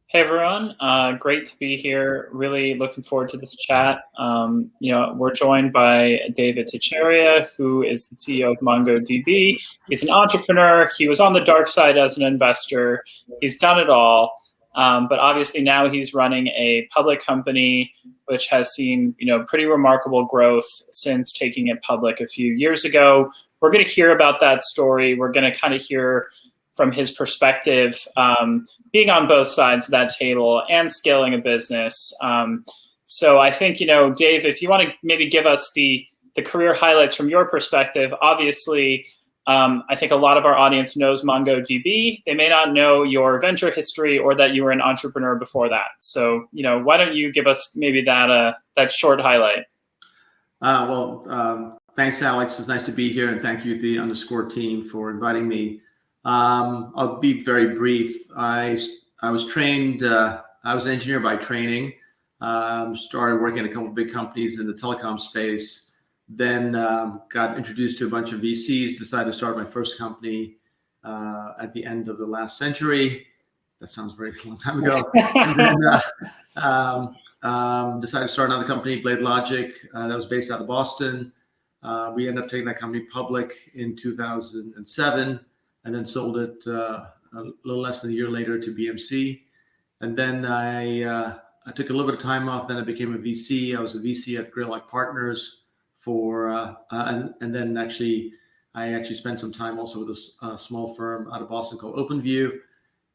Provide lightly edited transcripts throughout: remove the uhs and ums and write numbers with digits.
Hey everyone, great to be here. Really looking forward to this chat. We're joined by Dave Ittycheria, who is the CEO of MongoDB. He's an entrepreneur. He was on the dark side as an investor. He's done it all, but obviously now he's running a public company, which has seen pretty remarkable growth since taking it public a few years ago. We're going to hear about that story. We're going to kind of hear from his perspective, being on both sides of that table and scaling a business. So I think, Dave, if you want to maybe give us the career highlights from your perspective, obviously, I think a lot of our audience knows MongoDB. They may not know your venture history or that you were an entrepreneur before that. So, why don't you give us maybe that short highlight? Thanks, Alex. It's nice to be here, and thank you to the _ team for inviting me. I'll be very brief. I was trained, I was an engineer by training, started working at a couple of big companies in the telecom space, then got introduced to a bunch of VCs, decided to start my first company at the end of the last century. That sounds very long time ago. And then decided to start another company, Blade Logic, that was based out of Boston. We ended up taking that company public in 2007. And then sold it a little less than a year later to BMC. And then I took a little bit of time off. Then I became a VC. I was a VC at Greylock Partners and then I actually spent some time also with a small firm out of Boston called OpenView,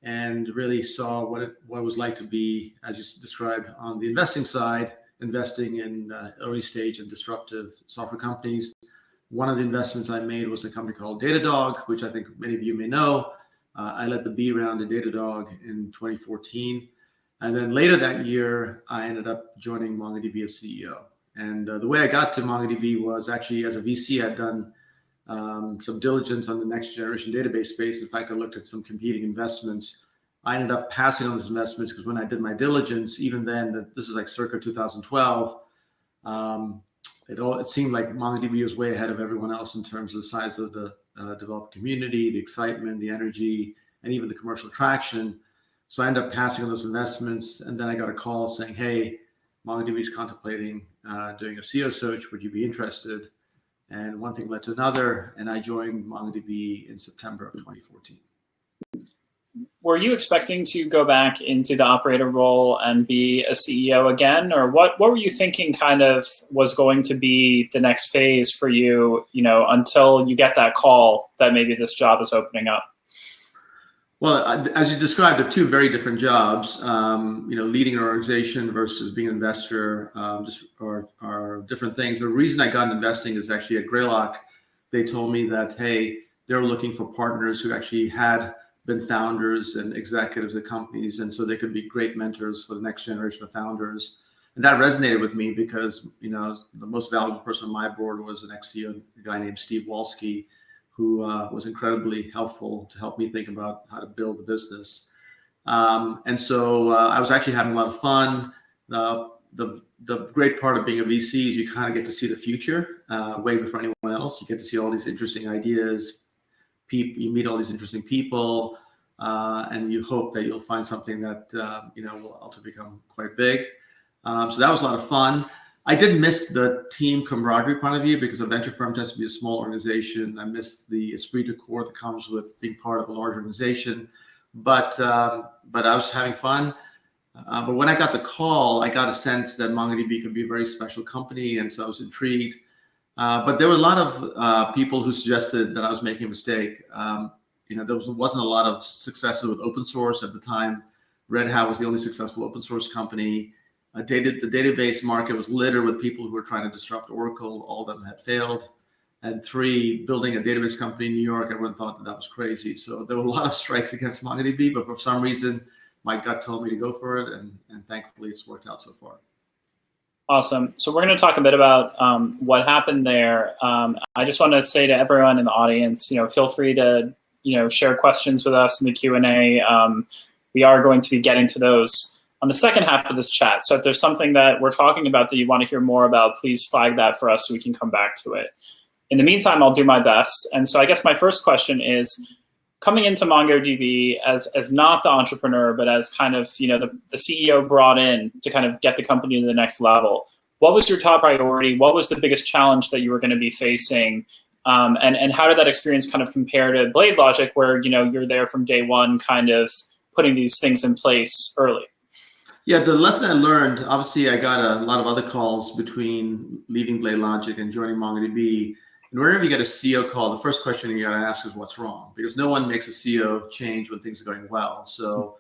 and really saw what it was like to be, as you described, on the investing side, investing in early stage and disruptive software companies. One of the investments I made was a company called Datadog, which I think many of you may know. I led the B round in Datadog in 2014. And then later that year, I ended up joining MongoDB as CEO. And the way I got to MongoDB was actually as a VC, I'd done some diligence on the next generation database space. In fact, I looked at some competing investments. I ended up passing on those investments because when I did my diligence, even then, this is like circa 2012, it seemed like MongoDB was way ahead of everyone else in terms of the size of the developer community, the excitement, the energy, and even the commercial traction. So I ended up passing on those investments, and then I got a call saying, hey, MongoDB is contemplating doing a CEO search. Would you be interested? And one thing led to another, and I joined MongoDB in September of 2014. Were you expecting to go back into the operator role and be a CEO again? Or what were you thinking kind of was going to be the next phase for you, until you get that call that maybe this job is opening up? Well, as you described, they're two very different jobs. Leading an organization versus being an investor are different things. The reason I got into investing is actually at Greylock. They told me that, hey, they're looking for partners who actually had been founders and executives at companies, and so they could be great mentors for the next generation of founders. And that resonated with me because, the most valuable person on my board was an ex-CEO, a guy named Steve Walsky, who was incredibly helpful to help me think about how to build the business. And so I was actually having a lot of fun. The great part of being a VC is you kind of get to see the future way before anyone else. You get to see all these interesting ideas. You meet all these interesting people, and you hope that you'll find something that will ultimately become quite big. So that was a lot of fun. I did miss the team camaraderie point of view because a venture firm tends to be a small organization. I missed the esprit de corps that comes with being part of a large organization, but I was having fun. But when I got the call, I got a sense that MongoDB could be a very special company, and so I was intrigued. But there were a lot of people who suggested that I was making a mistake. There wasn't a lot of successes with open source at the time. Red Hat was the only successful open source company. The database market was littered with people who were trying to disrupt Oracle. All of them had failed. And 3, building a database company in New York, everyone thought that was crazy. So there were a lot of strikes against MongoDB, but for some reason, my gut told me to go for it, and thankfully it's worked out so far. Awesome. So we're going to talk a bit about what happened there. I just want to say to everyone in the audience, feel free to, share questions with us in the Q&A. We are going to be getting to those on the second half of this chat. So if there's something that we're talking about that you want to hear more about, please flag that for us so we can come back to it. In the meantime, I'll do my best. And so I guess my first question is, coming into MongoDB as not the entrepreneur, but as kind of, the CEO brought in to kind of get the company to the next level. What was your top priority? What was the biggest challenge that you were going to be facing? And how did that experience kind of compare to Blade Logic, where, you're there from day one, kind of putting these things in place early? Yeah, the lesson I learned, obviously I got a lot of other calls between leaving Blade Logic and joining MongoDB. And whenever you get a CEO call, the first question you got to ask is what's wrong, because no one makes a CEO change when things are going well. So,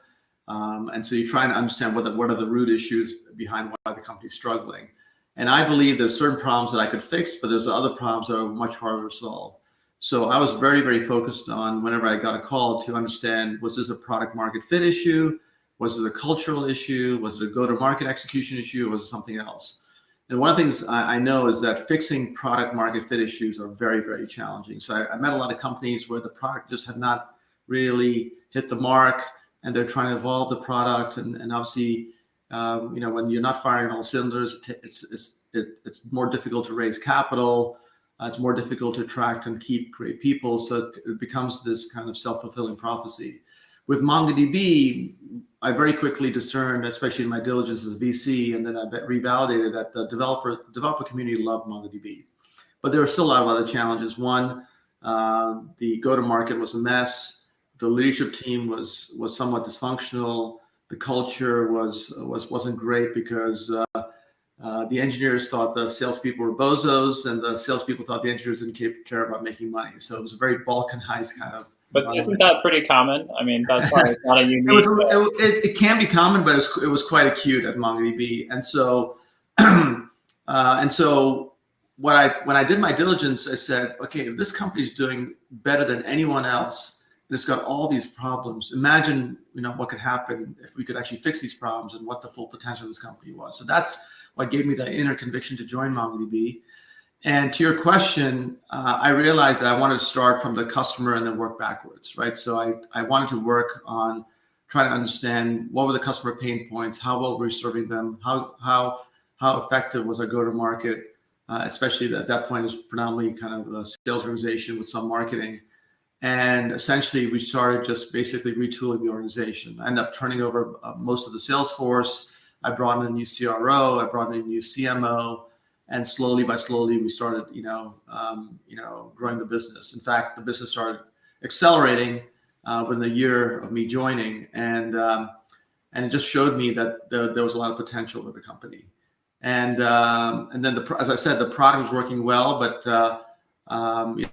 and so you're trying to understand what are the root issues behind why the company's struggling. And I believe there's certain problems that I could fix, but there's other problems that are much harder to solve. So I was very, very focused on, whenever I got a call, to understand, was this a product market fit issue? Was it a cultural issue? Was it a go-to-market execution issue? Or was it something else? And one of the things I know is that fixing product market fit issues are very, very challenging. So I met a lot of companies where the product just had not really hit the mark, and they're trying to evolve the product. And obviously, when you're not firing on all cylinders, it's more difficult to raise capital. It's more difficult to attract and keep great people. So it becomes this kind of self-fulfilling prophecy. With MongoDB, I very quickly discerned, especially in my diligence as a VC, and then I revalidated that the developer community loved MongoDB. But there were still a lot of other challenges. One, the go-to-market was a mess. The leadership team was somewhat dysfunctional. The culture wasn't great, because the engineers thought the salespeople were bozos, and the salespeople thought the engineers didn't care about making money. So it was a very balkanized kind of. But isn't that pretty common? I mean, that's probably not a unique. It can be common, but it was quite acute at MongoDB. And so, when I did my diligence, I said, okay, if this company's doing better than anyone else, and it's got all these problems, imagine, what could happen if we could actually fix these problems, and what the full potential of this company was. So that's what gave me the inner conviction to join MongoDB. And to your question, I realized that I wanted to start from the customer and then work backwards, right? So I wanted to work on trying to understand what were the customer pain points, how well were we serving them, how effective was our go-to-market, especially at that point it was predominantly kind of a sales organization with some marketing. And essentially we started just basically retooling the organization. I ended up turning over most of the sales force. I brought in a new CRO, I brought in a new CMO. And slowly we started, growing the business. In fact, the business started accelerating within the year of me joining, and it just showed me that there was a lot of potential with the company. And then, as I said, the product was working well, but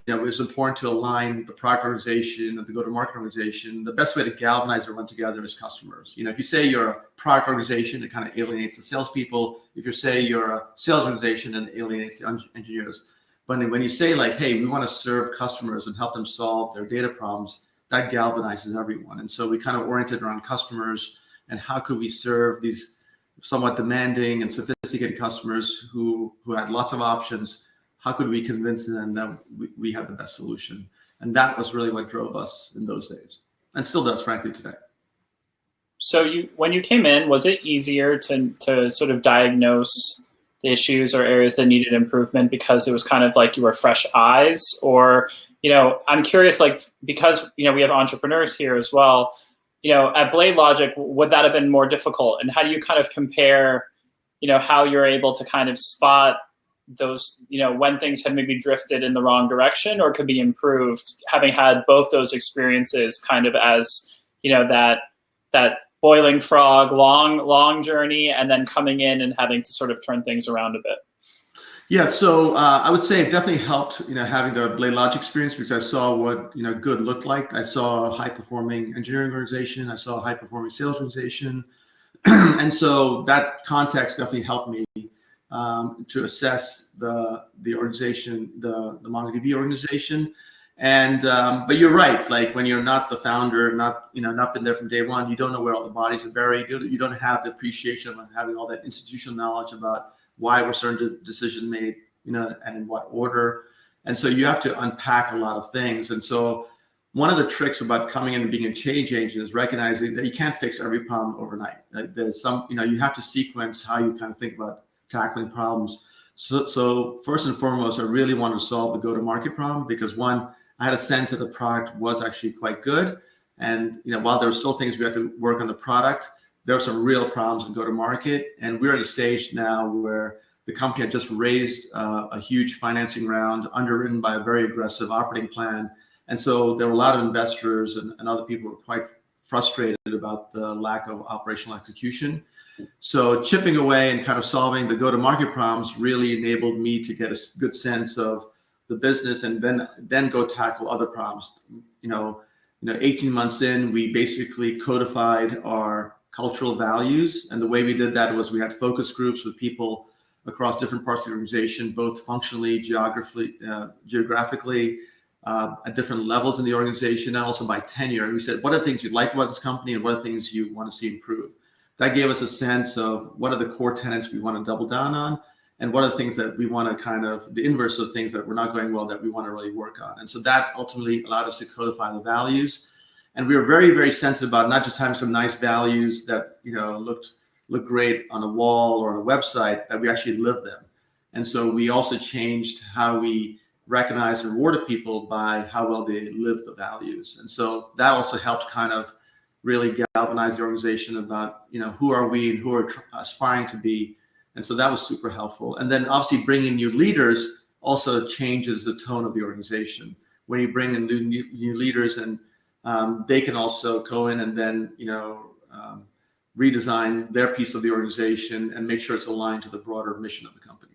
it was important to align the product organization and the go-to-market organization. The best way to galvanize everyone together is customers. If you say you're a product organization, it kind of alienates the salespeople. If you say you're a sales organization, it alienates the engineers. But when you say, like, hey, we want to serve customers and help them solve their data problems, that galvanizes everyone. And so we kind of oriented around customers and how could we serve these somewhat demanding and sophisticated customers who had lots of options. How could we convince them that we have the best solution? And that was really what drove us in those days, and still does, frankly, today. So when you came in, was it easier to sort of diagnose the issues or areas that needed improvement because it was kind of like you were fresh eyes? Or, I'm curious, like, because, we have entrepreneurs here as well, at Blade Logic, would that have been more difficult? And how do you kind of compare, how you're able to kind of spot those, when things had maybe drifted in the wrong direction or could be improved, having had both those experiences kind of as, that boiling frog, long journey, and then coming in and having to sort of turn things around a bit? Yeah, so I would say it definitely helped, having the Blade Logic experience, because I saw what, good looked like. I saw a high-performing engineering organization. I saw a high-performing sales organization. And so that context definitely helped me to assess the organization, the MongoDB organization. And but you're right, like when you're not the founder, not been there from day one, you don't know where all the bodies are buried. You don't have the appreciation of having all that institutional knowledge about why were certain decisions made, and in what order. And so you have to unpack a lot of things. And so one of the tricks about coming in and being a change agent is recognizing that you can't fix every problem overnight. There's some, you have to sequence how you kind of think about tackling problems. So first and foremost, I really wanted to solve the go-to-market problem, because one, I had a sense that the product was actually quite good. And while there were still things we had to work on the product, there were some real problems in go-to-market. And we're at a stage now where the company had just raised a huge financing round underwritten by a very aggressive operating plan. And so there were a lot of investors and other people who were quite frustrated about the lack of operational execution. So chipping away and kind of solving the go-to-market problems really enabled me to get a good sense of the business and then go tackle other problems. 18 months in, we basically codified our cultural values. And the way we did that was we had focus groups with people across different parts of the organization, both functionally, geographically, at different levels in the organization, and also by tenure. And we said, what are the things you like about this company and what are the things you want to see improve? That gave us a sense of what are the core tenets we want to double down on, and what are the things that we want to kind of, the inverse of things that were not going well that we want to really work on. And so that ultimately allowed us to codify the values. And we were very, very sensitive about not just having some nice values that look great on a wall or on a website, that we actually live them. And so we also changed how we recognize and rewarded people by how well they live the values. And so that also helped kind of really galvanize the organization about, who are we and who are aspiring to be. And so that was super helpful. And then obviously bringing new leaders also changes the tone of the organization. When you bring in new leaders, and they can also go in and then, redesign their piece of the organization and make sure it's aligned to the broader mission of the company.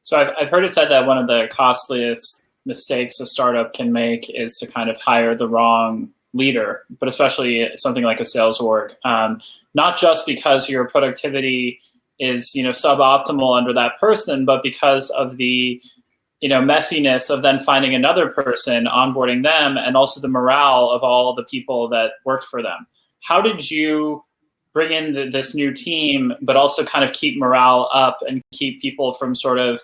So I've heard it said that one of the costliest mistakes a startup can make is to kind of hire the wrong leader, but especially something like a sales org. Not just because your productivity is suboptimal under that person, but because of the messiness of then finding another person, onboarding them, and also the morale of all the people that worked for them. How did you bring in this new team, but also kind of keep morale up and keep people from sort of,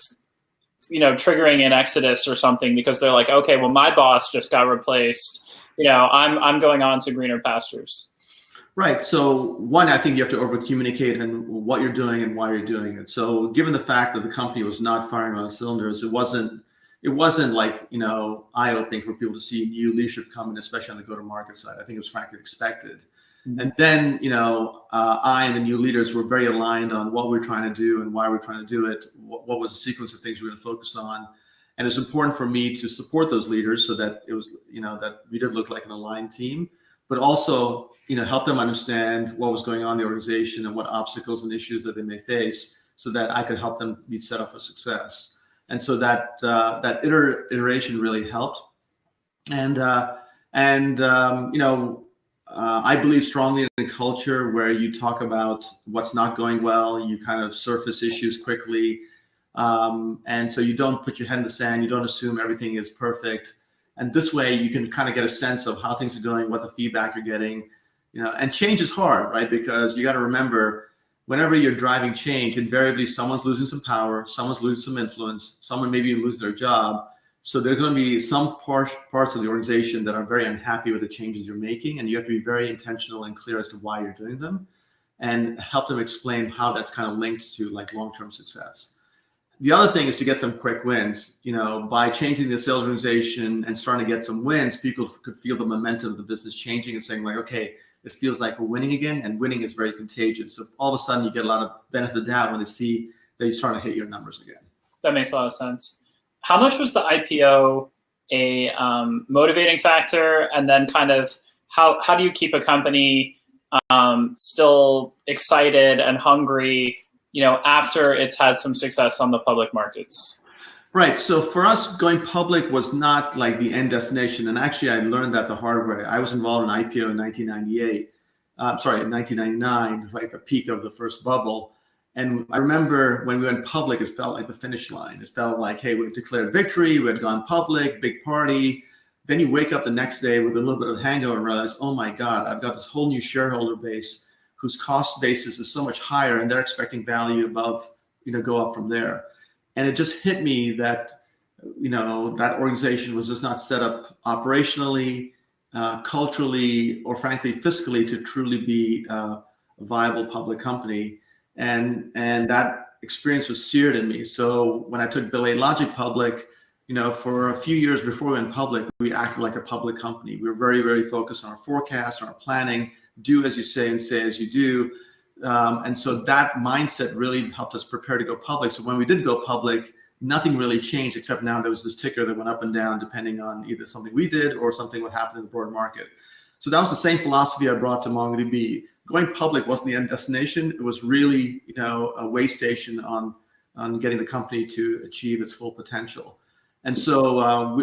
triggering an exodus or something because they're like, okay, well, my boss just got replaced. I'm going on to greener pastures. Right. So one, I think you have to over communicate and what you're doing and why you're doing it. So given the fact that the company was not firing on cylinders, it wasn't like, eye-opening for people to see new leadership come in, especially on the go-to-market side. I think it was frankly expected. And then, I and the new leaders were very aligned on what we're trying to do and why we're trying to do it. What was the sequence of things we were going to focus on? And it's important for me to support those leaders so that it was, that we did look like an aligned team, but also, help them understand what was going on in the organization and what obstacles and issues that they may face so that I could help them be set up for success. And so that iteration really helped. I believe strongly in a culture where you talk about what's not going well, you kind of surface issues quickly. And so you don't put your head in the sand, you don't assume everything is perfect. And this way you can kind of get a sense of how things are going, what the feedback you're getting, and change is hard, right? Because you got to remember, whenever you're driving change, invariably someone's losing some power, someone's losing some influence, someone maybe lose their job. So there's going to be some parts of the organization that are very unhappy with the changes you're making, and you have to be very intentional and clear as to why you're doing them, and help them explain how that's kind of linked to like long-term success. The other thing is to get some quick wins. By changing the sales organization and starting to get some wins, people could feel the momentum of the business changing and saying like, okay, it feels like we're winning again, and winning is very contagious. So all of a sudden you get a lot of benefit of the doubt when they see that you're starting to hit your numbers again. That makes a lot of sense. How much was the IPO a motivating factor? And then kind of how do you keep a company still excited and hungry, after it's had some success on the public markets? Right. So for us, going public was not like the end destination. And actually, I learned that the hard way. I was involved in IPO in 1999, right, the peak of the first bubble. And I remember when we went public, it felt like the finish line. It felt like, hey, we declared victory, we had gone public, big party. Then you wake up the next day with a little bit of hangover and realize, oh my God, I've got this whole new shareholder base whose cost basis is so much higher, and they're expecting value above, go up from there. And it just hit me that, that organization was just not set up operationally, culturally, or frankly, fiscally to truly be a viable public company. And that experience was seared in me. So when I took Belay Logic public, for a few years before we went public, we acted like a public company. We were very, very focused on our forecast, on our planning, do as you say and say as you do. And so that mindset really helped us prepare to go public. So when we did go public, nothing really changed, except now there was this ticker that went up and down depending on either something we did or something would happen in the broader market. So that was the same philosophy I brought to MongoDB. Going public wasn't the end destination. It was really, a way station on getting the company to achieve its full potential. And so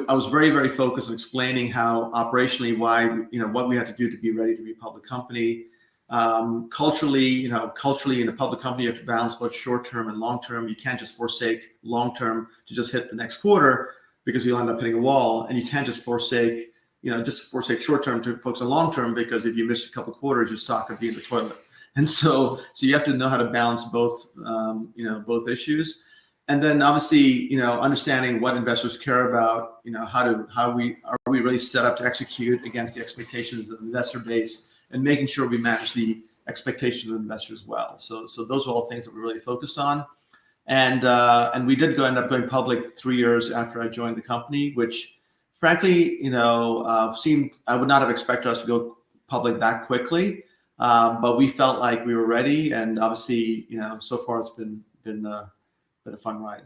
I was very, very focused on explaining how operationally why, what we had to do to be ready to be a public company. Culturally in a public company, you have to balance both short-term and long-term. You can't just forsake long-term to just hit the next quarter because you'll end up hitting a wall. And you can't just forsake short-term to focus on long-term, because if you miss a couple of quarters, your stock could be in the toilet. And so you have to know how to balance both, both issues. And then obviously, understanding what investors care about, are we really set up to execute against the expectations of the investor base, and making sure we manage the expectations of investors well. So those are all things that we're really focused on. And we did end up going public 3 years after I joined the company, which frankly, seemed, I would not have expected us to go public that quickly. But we felt like we were ready, and obviously, so far it's been a fun ride.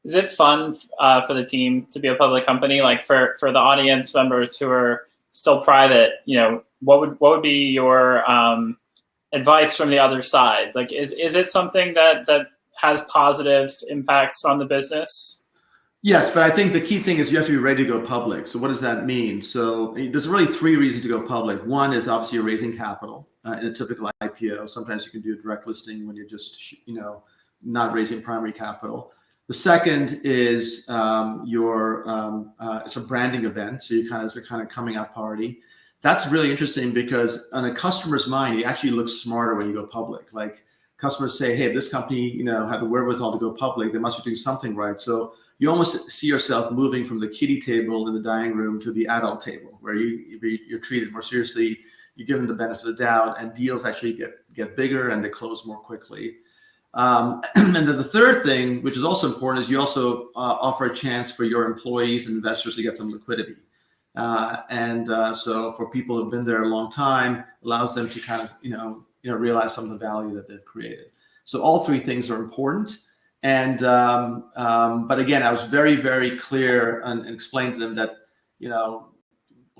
Is it fun for the team to be a public company? Like for the audience members who are still private, what would be your advice from the other side? Like, is it something that has positive impacts on the business? Yes, but I think the key thing is you have to be ready to go public. So what does that mean? So there's really 3 reasons to go public. One is obviously you're raising capital in a typical IPO. Sometimes you can do a direct listing when you're just, not raising primary capital. The second is it's a branding event. So it's a kind of coming out party. That's really interesting because on a customer's mind, you actually look smarter when you go public. Like customers say, hey, if this company, had the wherewithal to go public, they must be doing something right. So you almost see yourself moving from the kiddie table in the dining room to the adult table, where you're treated more seriously, you're given the benefit of the doubt, and deals actually get bigger and they close more quickly. And then the third thing, which is also important, is you also offer a chance for your employees and investors to get some liquidity. So for people who've been there a long time, allows them to kind of, realize some of the value that they've created. So all 3 things are important. And but again, I was very, very clear and explained to them that,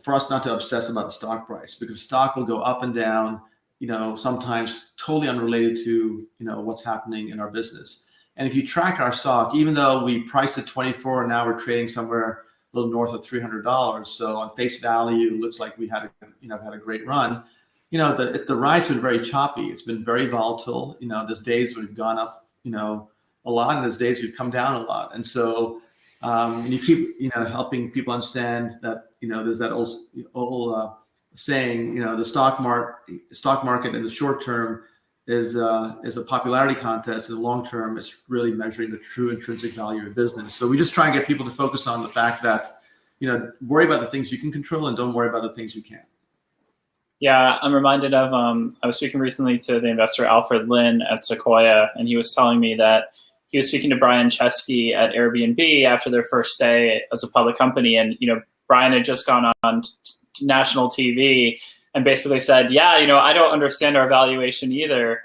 for us not to obsess about the stock price, because stock will go up and down, sometimes totally unrelated to, what's happening in our business. And if you track our stock, even though we priced at 24 and now we're trading somewhere a little north of $300, so on face value, it looks like we had a great run. The ride's been very choppy. It's been very volatile. There's days we've gone up, a lot, and there's days we've come down a lot. And so and you keep, helping people understand that, there's that old saying, the stock market in the short term is a popularity contest. In the long term, it's really measuring the true intrinsic value of business. So we just try and get people to focus on the fact that, worry about the things you can control and don't worry about the things you can't. Yeah, I'm reminded of, I was speaking recently to the investor Alfred Lin at Sequoia, and he was telling me that he was speaking to Brian Chesky at Airbnb after their first day as a public company. And, Brian had just gone on national TV and basically said, yeah, I don't understand our valuation either.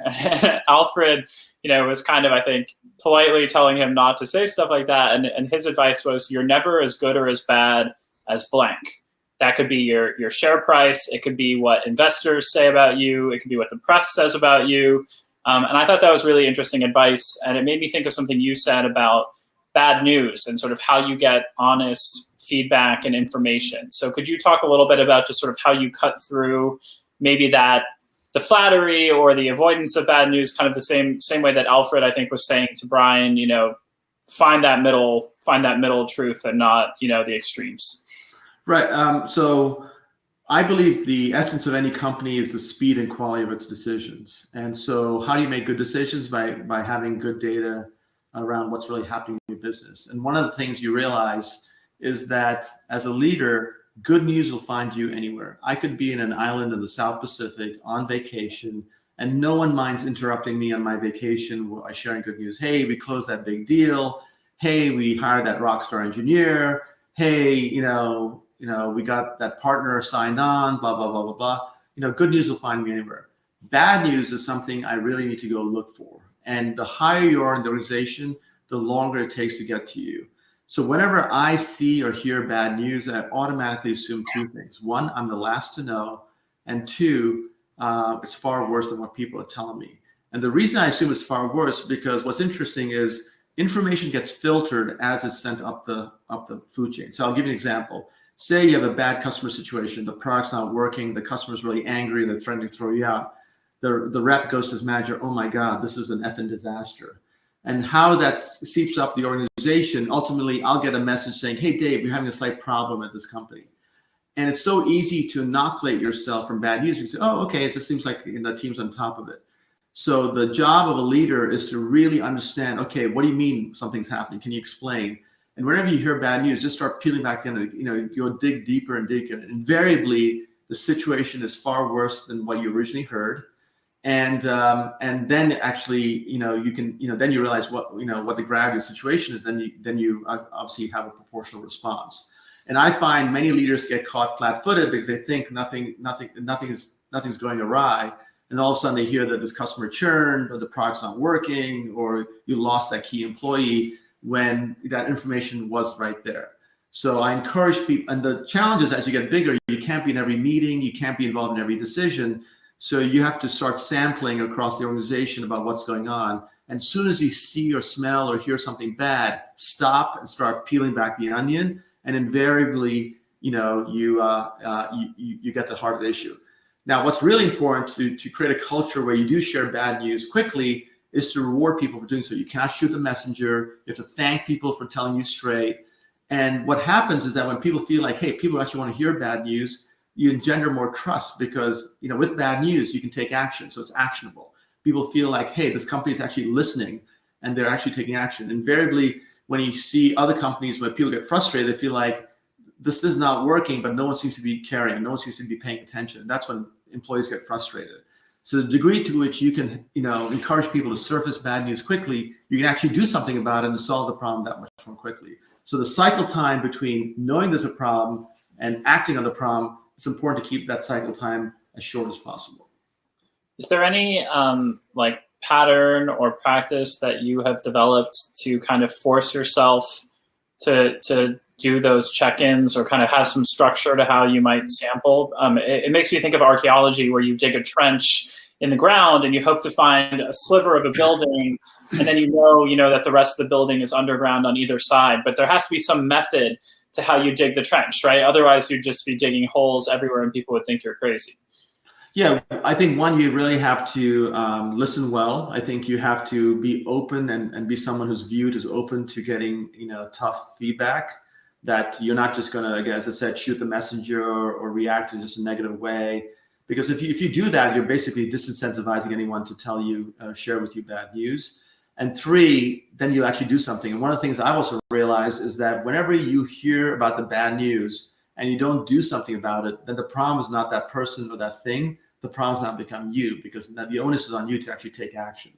Alfred, was kind of, I think, politely telling him not to say stuff like that. And his advice was, you're never as good or as bad as blank. That could be your share price. It could be what investors say about you. It could be what the press says about you. And I thought that was really interesting advice. And it made me think of something you said about bad news and sort of how you get honest feedback and information. So could you talk a little bit about just sort of how you cut through maybe the flattery or the avoidance of bad news, kind of the same way that Alfred, I think, was saying to Brian, find that middle truth and not, the extremes. Right. So I believe the essence of any company is the speed and quality of its decisions. And so how do you make good decisions? By having good data around what's really happening in your business. And one of the things you realize is that as a leader, good news will find you anywhere. I could be in an island in the South Pacific on vacation, and no one minds interrupting me on my vacation by sharing good news. Hey, we closed that big deal. hey, we hired that rock star engineer. Hey, we got that partner signed on, blah, blah, blah, blah, blah. Good news will find me anywhere. Bad news is something I really need to go look for. And the higher you are in the organization, the longer it takes to get to you. So whenever I see or hear bad news, I automatically assume two things. One, I'm the last to know. And two, it's far worse than what people are telling me. And the reason I assume it's far worse, because what's interesting is information gets filtered as it's sent up the food chain. So I'll give you an example. Say you have a bad customer situation, the product's not working, the customer's really angry, they're threatening to throw you out. The rep goes to his manager, oh my God, this is an effing disaster. And how that seeps up the organization, ultimately I'll get a message saying, hey Dave, we're having a slight problem at this company. And it's so easy to inoculate yourself from bad news. You say, oh, okay, it just seems like the team's on top of it. So the job of a leader is to really understand, okay, what do you mean something's happening? Can you explain? And whenever you hear bad news, just start peeling back the end. You'll dig deeper and deeper. invariably, the situation is far worse than what you originally heard. And then actually, you can, then you realize what the gravity of the situation is. Then you obviously have a proportional response. And I find many leaders get caught flat-footed because they think nothing's going awry. And all of a sudden they hear that this customer churned, or the product's not working, or you lost that key employee, when that information was right there. So I encourage people, and the challenge is as you get bigger, you can't be in every meeting, you can't be involved in every decision. So you have to start sampling across the organization about what's going on. And as soon as you see or smell or hear something bad, stop and start peeling back the onion. And invariably, you get the heart of the issue. Now, what's really important to create a culture where you do share bad news quickly is to reward people for doing so. You cannot shoot the messenger. You have to thank people for telling you straight. And what happens is that when people feel like, hey, people actually want to hear bad news, you engender more trust, because with bad news, you can take action. So it's actionable. People feel like, hey, this company is actually listening and they're actually taking action. Invariably, when you see other companies where people get frustrated, they feel like this is not working, but no one seems to be caring. No one seems to be paying attention. That's when employees get frustrated. So the degree to which you can, encourage people to surface bad news quickly, you can actually do something about it and solve the problem that much more quickly. So the cycle time between knowing there's a problem and acting on the problem, it's important to keep that cycle time as short as possible. Is there any pattern or practice that you have developed to kind of force yourself to do those check-ins, or kind of have some structure to how you might sample? It makes me think of archaeology, where you dig a trench in the ground and you hope to find a sliver of a building, and then you know that the rest of the building is underground on either side. But there has to be some method to how you dig the trench, right? Otherwise, you'd just be digging holes everywhere and people would think you're crazy. Yeah, I think one, you really have to listen well. I think you have to be open and be someone who's viewed as open to getting tough feedback. That you're not just going to, as I said, shoot the messenger or react in just a negative way. Because if you do that, you're basically disincentivizing anyone to tell you, share with you bad news. And three, then you actually do something. And one of the things I've also realized is that whenever you hear about the bad news and you don't do something about it, then the problem is not that person or that thing. The problem's not become you, because the onus is on you to actually take action.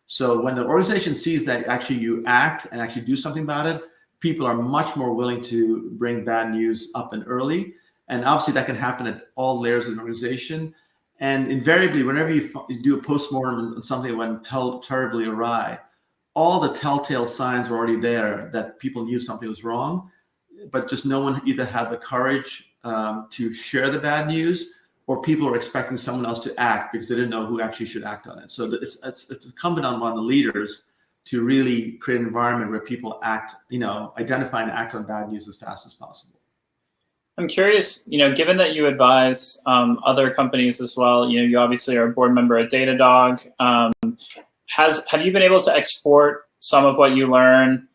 So when the organization sees that actually you act and actually do something about it, people are much more willing to bring bad news up and early. And obviously that can happen at all layers of the organization. And invariably, whenever you do a postmortem on something that went terribly awry, all the telltale signs were already there that people knew something was wrong, but just no one either had the courage to share the bad news, or people are expecting someone else to act because they didn't know who actually should act on it. So it's incumbent on one of the leaders to really create an environment where people act, identify and act on bad news as fast as possible. I'm curious, given that you advise other companies as well, you obviously are a board member at Datadog. Have you been able to export some of what you learn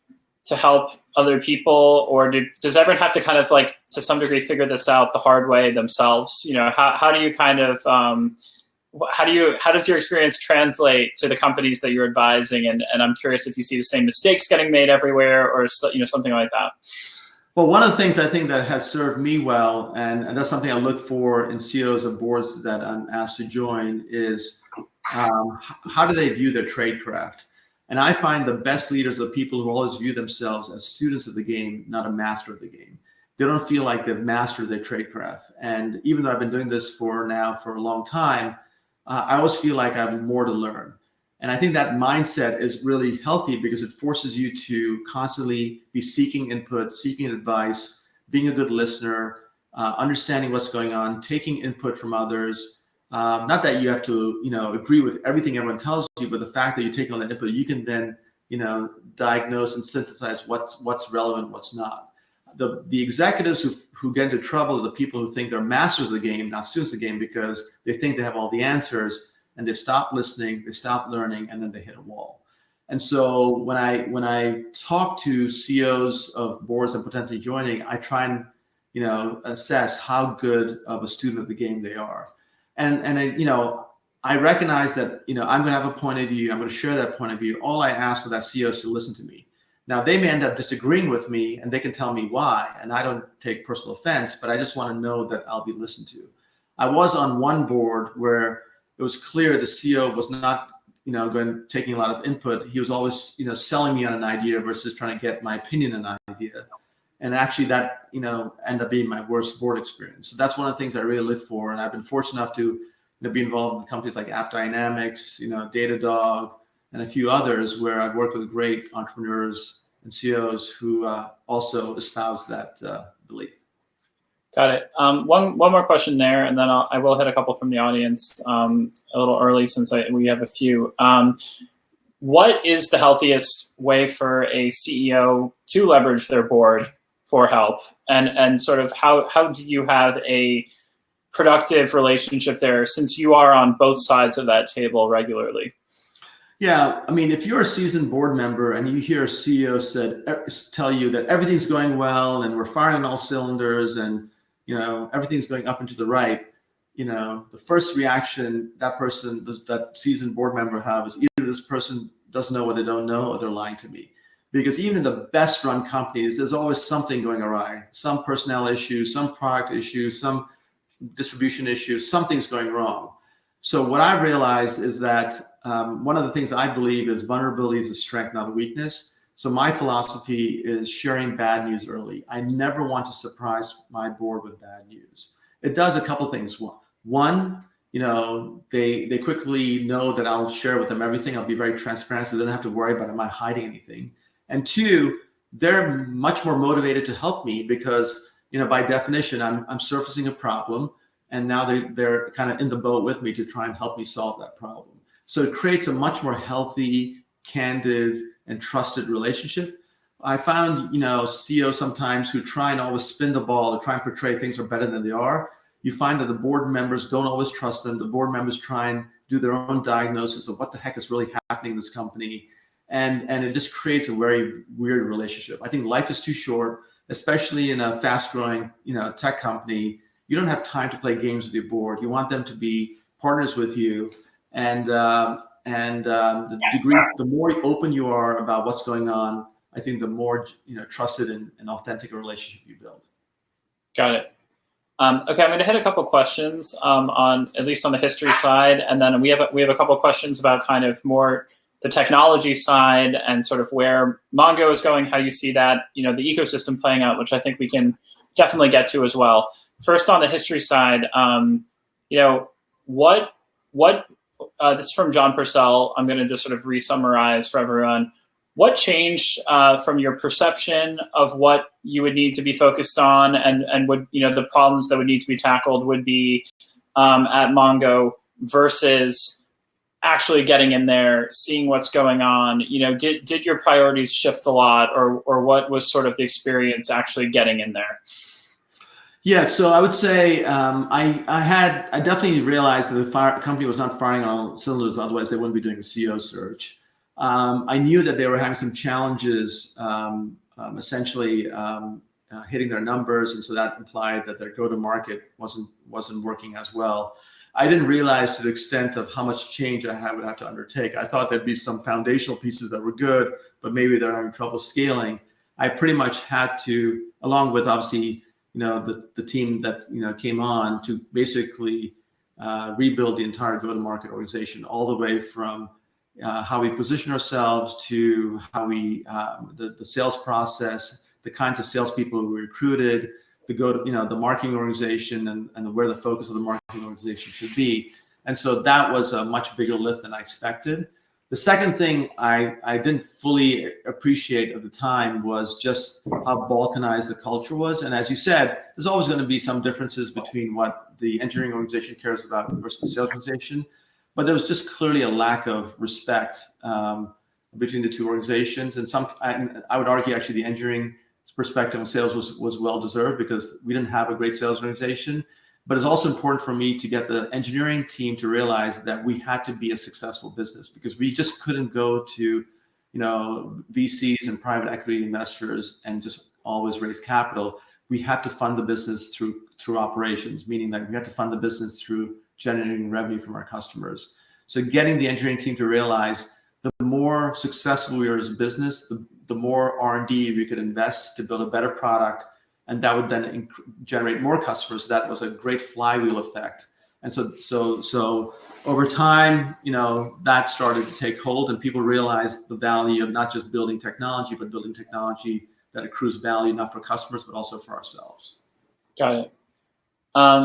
to help other people, or does everyone have to kind of to some degree figure this out the hard way themselves? How do you kind of how does your experience translate to the companies that you're advising? And I'm curious if you see the same mistakes getting made everywhere, or something like that. Well, one of the things I think that has served me well, and that's something I look for in CEOs of boards that I'm asked to join, is how do they view their trade craft? And I find the best leaders are people who always view themselves as students of the game, not a master of the game. They don't feel like they've mastered their tradecraft. And even though I've been doing this for a long time, I always feel like I have more to learn. And I think that mindset is really healthy because it forces you to constantly be seeking input, seeking advice, being a good listener, understanding what's going on, taking input from others. Not that you have to, agree with everything everyone tells you, but the fact that you take on that input, you can then, diagnose and synthesize what's relevant, what's not. The executives who get into trouble are the people who think they're masters of the game, not students of the game, because they think they have all the answers, and they stop listening, they stop learning, and then they hit a wall. And so when I talk to CEOs of boards and potentially joining, I try and assess how good of a student of the game they are. And I recognize that I'm going to have a point of view. I'm going to share that point of view. All I ask for that CEO is to listen to me. Now, they may end up disagreeing with me, and they can tell me why, and I don't take personal offense, but I just want to know that I'll be listened to. I was on one board where it was clear the CEO was not, taking a lot of input. He was always, selling me on an idea versus trying to get my opinion on an idea. And actually that, ended up being my worst board experience. So that's one of the things I really look for. And I've been fortunate enough to be involved in companies like AppDynamics, Datadog, and a few others where I've worked with great entrepreneurs and CEOs who also espouse that belief. Got it. One more question there, and then I will hit a couple from the audience a little early since we have a few. What is the healthiest way for a CEO to leverage their board for help? And sort of how do you have a productive relationship there since you are on both sides of that table regularly? Yeah, I mean, if you're a seasoned board member and you hear a CEO tell you that everything's going well and we're firing on all cylinders and everything's going up and to the right, the first reaction that seasoned board member have is either this person doesn't know what they don't know or they're lying to me. Because even in the best run companies, there's always something going awry, some personnel issues, some product issues, some distribution issues, something's going wrong. So what I realized is that one of the things I believe is vulnerability is a strength, not a weakness. So my philosophy is sharing bad news early. I never want to surprise my board with bad news. It does a couple things. One, they quickly know that I'll share with them everything. I'll be very transparent, so they don't have to worry about am I hiding anything. And two, they're much more motivated to help me because, by definition, I'm surfacing a problem, and now they're kind of in the boat with me to try and help me solve that problem. So it creates a much more healthy, candid, and trusted relationship. I found, CEOs sometimes who try and always spin the ball or try and portray things are better than they are. You find that the board members don't always trust them. The board members try and do their own diagnosis of what the heck is really happening in this company. And it just creates a very weird relationship. I think life is too short, especially in a fast-growing, tech company. You don't have time to play games with your board. You want them to be partners with you. And the more open you are about what's going on, I think the more trusted and authentic a relationship you build. Got it. Okay, I'm going to hit a couple questions on at least on the history side, and then we have a couple questions about kind of more the technology side and sort of where Mongo is going, how you see that the ecosystem playing out, which I think we can definitely get to as well. First, on the history side, what this is from John Purcell. I'm going to just sort of re-summarize for everyone. What changed from your perception of what you would need to be focused on and would the problems that would need to be tackled would be at Mongo versus actually getting in there, seeing what's going on? Did your priorities shift a lot, or what was sort of the experience actually getting in there? Yeah, so I would say I definitely realized that the company was not firing on all cylinders, otherwise they wouldn't be doing a CEO search. I knew that they were having some challenges, essentially hitting their numbers, and so that implied that their go-to-market wasn't working as well. I didn't realize to the extent of how much change I would have to undertake. I thought there'd be some foundational pieces that were good, but maybe they're having trouble scaling. I pretty much had to, along with obviously the team that came on, to basically rebuild the entire go-to-market organization, all the way from how we position ourselves, to how we the sales process, the kinds of salespeople we recruited, the marketing organization, and where the focus of the marketing organization should be. And so that was a much bigger lift than I expected. The second thing I didn't fully appreciate at the time was just how balkanized the culture was. And as you said, there's always going to be some differences between what the engineering organization cares about versus the sales organization. But there was just clearly a lack of respect between the two organizations. And I would argue actually the engineering perspective of sales was well deserved, because we didn't have a great sales organization. But it's also important for me to get the engineering team to realize that we had to be a successful business, because we just couldn't go to, VCs and private equity investors and just always raise capital. We had to fund the business through operations, meaning that we had to fund the business through generating revenue from our customers. So getting the engineering team to realize the more successful we are as a business, the more R&D we could invest to build a better product, and that would then generate more customers. That was a great flywheel effect. And so over time, that started to take hold, and people realized the value of not just building technology, but building technology that accrues value not for customers, but also for ourselves. Got it.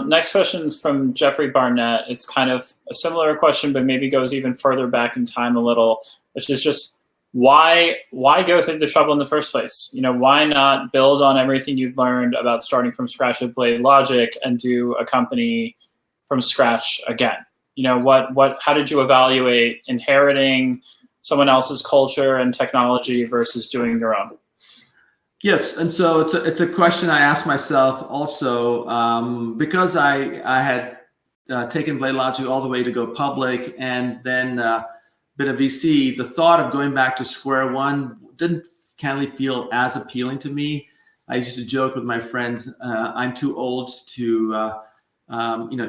Next question is from Jeffrey Barnett. It's kind of a similar question, but maybe goes even further back in time a little, which is just why go through the trouble in the first place? Why not build on everything you've learned about starting from scratch with Blade Logic and do a company from scratch again? How did you evaluate inheriting someone else's culture and technology versus doing your own? Yes, and so it's a question I asked myself also, because I had taken Blade Logic all the way to go public, and then been a VC. The thought of going back to square one didn't candidly feel as appealing to me. I used to joke with my friends, I'm too old to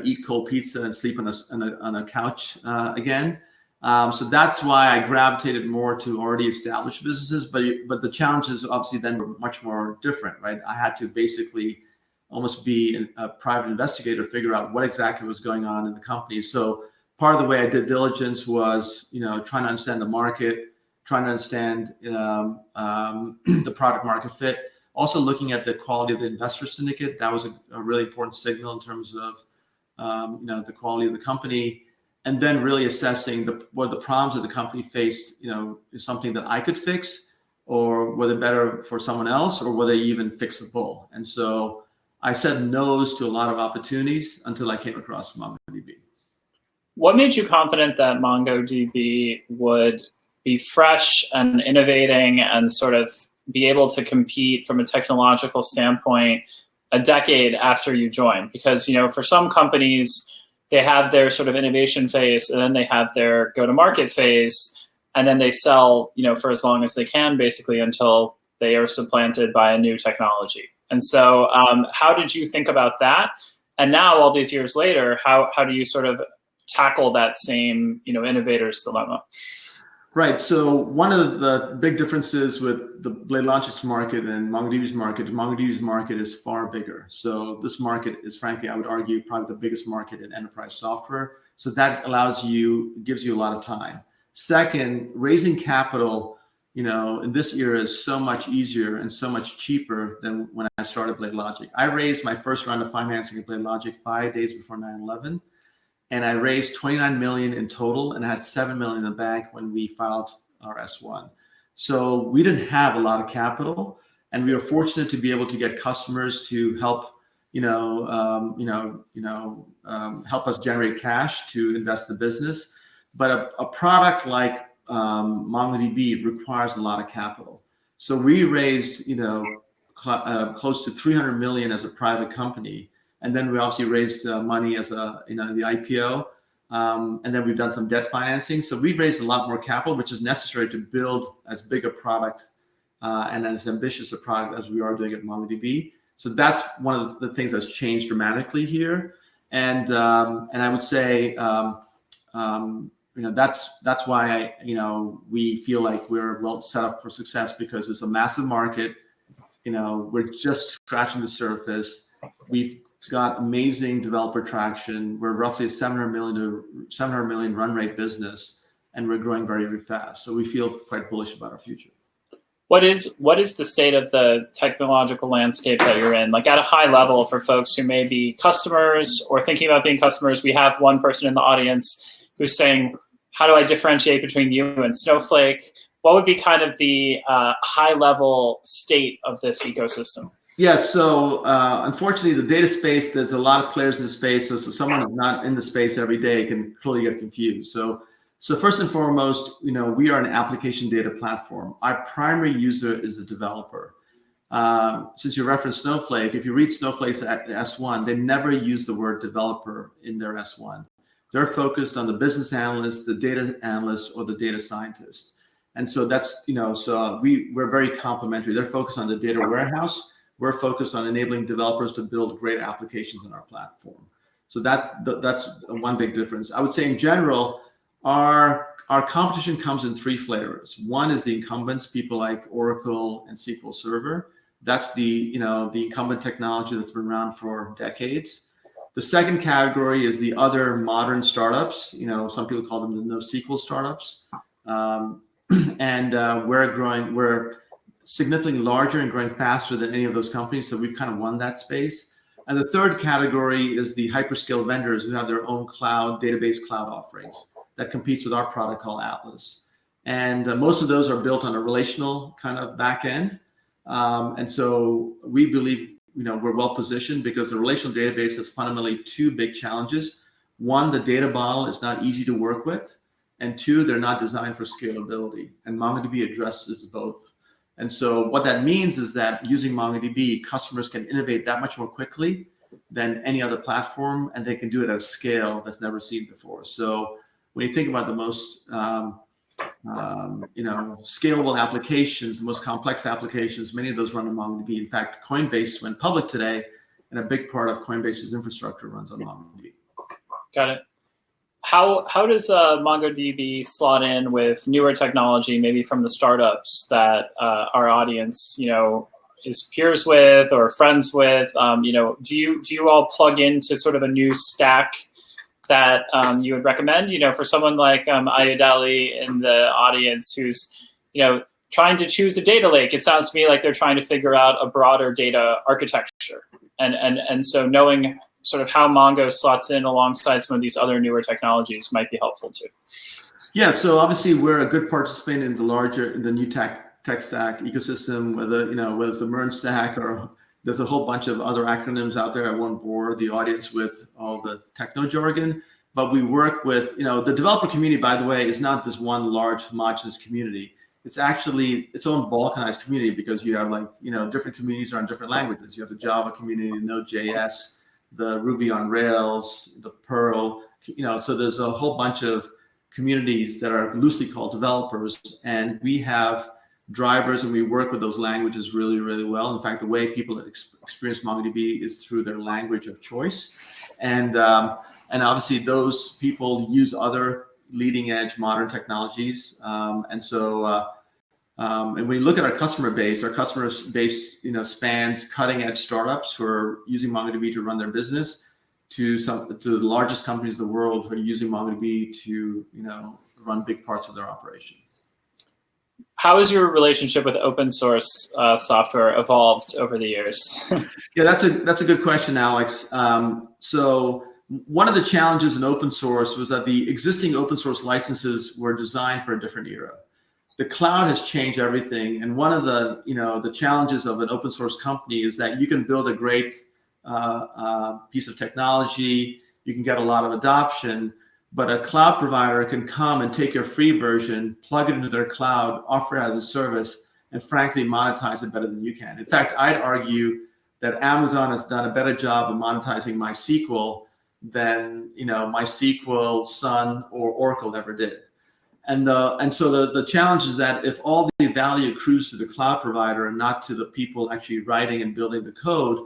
eat cold pizza and sleep on a couch again. So that's why I gravitated more to already established businesses, but the challenges obviously then were much more different, right? I had to basically almost be a private investigator, figure out what exactly was going on in the company. So part of the way I did diligence was, trying to understand the market, trying to understand the product market fit, also looking at the quality of the investor syndicate. That was a really important signal in terms of, the quality of the company. And then really assessing what the problems that the company faced, is something that I could fix, or whether better for someone else, or whether even fixable. And so I said no's to a lot of opportunities until I came across MongoDB. What made you confident that MongoDB would be fresh and innovating and sort of be able to compete from a technological standpoint a decade after you joined? Because, for some companies, they have their sort of innovation phase, and then they have their go-to-market phase, and then they sell, for as long as they can, basically until they are supplanted by a new technology. And so how did you think about that? And now, all these years later, how do you sort of tackle that same, innovator's dilemma? Right. So one of the big differences with the Blade Logic's market and MongoDB's market is far bigger. So this market is, frankly, I would argue, probably the biggest market in enterprise software. So that gives you a lot of time. Second, raising capital, in this era is so much easier and so much cheaper than when I started Blade Logic. I raised my first round of financing at Blade Logic 5 days before 9/11. And I raised $29 million in total, and I had $7 million in the bank when we filed our S1. So we didn't have a lot of capital, and we were fortunate to be able to get customers to help, help us generate cash to invest in the business. But a product like MongoDB requires a lot of capital. So we raised, close to $300 million as a private company. And then we obviously raised money as the IPO. And then we've done some debt financing. So we've raised a lot more capital, which is necessary to build as big a product and as ambitious a product as we are doing at MongoDB. So that's one of the things that's changed dramatically here. And I would say, that's why we feel like we're well set up for success, because it's a massive market. We're just scratching the surface. We've got amazing developer traction. We're roughly a 700 million run rate business. and we're growing very, very fast. So we feel quite bullish about our future. What is the state of the technological landscape that you're in? Like at a high level for folks who may be customers or thinking about being customers, we have one person in the audience who's saying, how do I differentiate between you and Snowflake? What would be kind of the high level state of this ecosystem? Yeah, so unfortunately, the data space, there's a lot of players in the space. So someone who's not in the space every day can totally get confused. So first and foremost, we are an application data platform. Our primary user is the developer. Since you referenced Snowflake, if you read Snowflake's S1, they never use the word developer in their S1. They're focused on the business analyst, the data analyst, or the data scientist. And so that's, so we're very complementary. They're focused on the data warehouse. We're focused on enabling developers to build great applications on our platform. So that's one big difference. I would say in general, our competition comes in three flavors. One is the incumbents, people like Oracle and SQL Server. That's the incumbent technology that's been around for decades. The second category is the other modern startups. Some people call them the NoSQL startups. And we're significantly larger and growing faster than any of those companies. So we've kind of won that space. And the third category is the hyperscale vendors who have their own database cloud offerings that competes with our product called Atlas. And most of those are built on a relational kind of back end. And so we believe, we're well positioned because the relational database has fundamentally two big challenges. One, the data model is not easy to work with. And two, they're not designed for scalability. And MongoDB addresses both. And so what that means is that using MongoDB, customers can innovate that much more quickly than any other platform, and they can do it at a scale that's never seen before. So when you think about the most scalable applications, the most complex applications, many of those run on MongoDB. In fact, Coinbase went public today, and a big part of Coinbase's infrastructure runs on MongoDB. Got it. How does MongoDB slot in with newer technology, maybe from the startups that our audience, is peers with or friends with? Do you all plug into sort of a new stack that you would recommend? For someone like Ayodele in the audience who's trying to choose a data lake, it sounds to me like they're trying to figure out a broader data architecture, and so knowing sort of how Mongo slots in alongside some of these other newer technologies might be helpful too. Yeah, so obviously we're a good participant in the new tech stack ecosystem, whether it's the MERN stack or there's a whole bunch of other acronyms out there. I won't bore the audience with all the techno jargon, but we work with, the developer community, by the way, is not this one large homogenous community. It's actually its own balkanized community because you have different communities are in different languages. You have the Java community, the Node.js, the Ruby on Rails, the Perl, so there's a whole bunch of communities that are loosely called developers, and we have drivers and we work with those languages really, really well. In fact, the way people experience MongoDB is through their language of choice. And obviously those people use other leading edge modern technologies. And when you look at our customer base spans cutting edge startups who are using MongoDB to run their business to the largest companies in the world who are using MongoDB to run big parts of their operation. How has your relationship with open source software evolved over the years? Yeah, that's a good question, Alex. So one of the challenges in open source was that the existing open source licenses were designed for a different era. The cloud has changed everything, and one of the challenges of an open source company is that you can build a great piece of technology, you can get a lot of adoption, but a cloud provider can come and take your free version, plug it into their cloud, offer it as a service, and frankly monetize it better than you can. In fact, I'd argue that Amazon has done a better job of monetizing MySQL than MySQL, Sun, or Oracle ever did. And so the challenge is that if all the value accrues to the cloud provider and not to the people actually writing and building the code,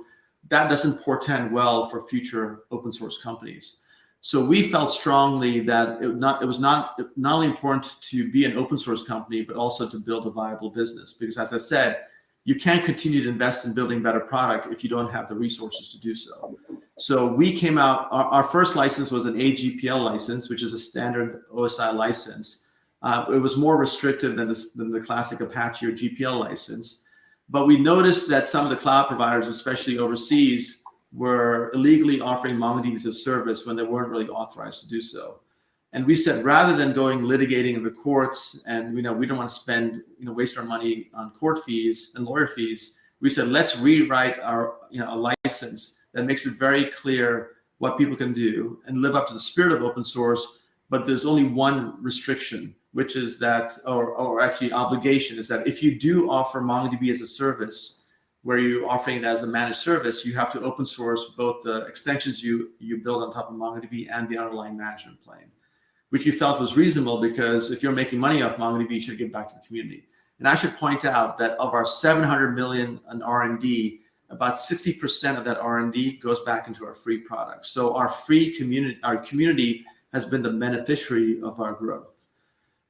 that doesn't portend well for future open source companies. So we felt strongly that it was not only important to be an open source company, but also to build a viable business. Because as I said, you can't continue to invest in building better product if you don't have the resources to do so. So we came out, our first license was an AGPL license, which is a standard OSI license. It was more restrictive than the classic Apache or GPL license. But we noticed that some of the cloud providers, especially overseas, were illegally offering MongoDB as a service when they weren't really authorized to do so. And we said, rather than going litigating in the courts, and we don't want to spend, waste our money on court fees and lawyer fees, we said, let's rewrite our, a license that makes it very clear what people can do and live up to the spirit of open source. But there's only one restriction, which is that, or actually obligation, is that if you do offer MongoDB as a service, where you're offering it as a managed service, you have to open source both the extensions you build on top of MongoDB and the underlying management plane, which we felt was reasonable, because if you're making money off MongoDB, you should give back to the community. And I should point out that of our $700 million in R&D, about 60% of that R&D goes back into our free products. So our community has been the beneficiary of our growth.